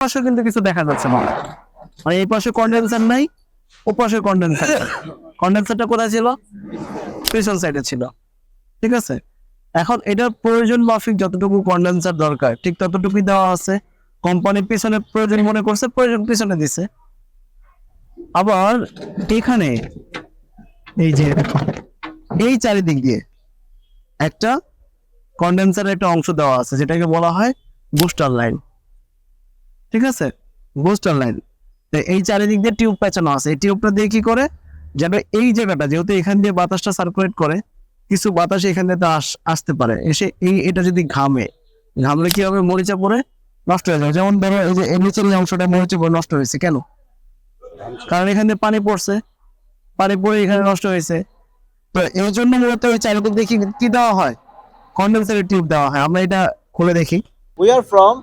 পাশে কিন্তু কিছু দেখা যাচ্ছে না, মানে এই পাশে কন্ডেন্সার নাই, ও পাশে কন্ডেন্সার। কন্ডেন্সারটা কোথায় ছিল? পিছন সাইডে ছিল। ঠিক আছে, এখন এটার প্রয়োজন মাফিক যতটুকু কন্ডেন্সার দরকার ঠিক ততটুকুই দেওয়া আছে। কোম্পানির পিছনে প্রয়োজন মনে করছে, প্রয়োজন পিছনে দিছে। আবার এখানে এই যে এই চারিদিক দিয়ে একটা কন্ডেন্সারের একটা অংশ দেওয়া আছে, যেটাকে বলা হয় বুস্টার লাইন। ঠিক আছে, বুস্টার লাইন। এই চারিদিক দিয়ে টিউব পেঁচানো আছে। এই টিউবটা দিয়ে কি করে, যেন এই জায়গাটা, যেহেতু এখান দিয়ে বাতাসটা সার্কুলেট করে, কিছু বাতাস এখান দিয়ে আসতে পারে, এসে এটা যদি ঘামলে কি হবে, মরিচা পরে নষ্ট হয়ে যাবে। যেমন ধরো এই যে এর নিচের এই অংশটা মরিচা পরে নষ্ট হয়েছে কেন? কারণ এখান দিয়ে পানি পড়ছে, পানি পড়ে এখানে নষ্ট হয়েছে। তো এর জন্য মূলত ওই চারিদিক দিয়ে কি দেওয়া হয়, কন্ডেন্সারের টিউব দেওয়া হয়। আমরা এটা খুলে দেখি। We are from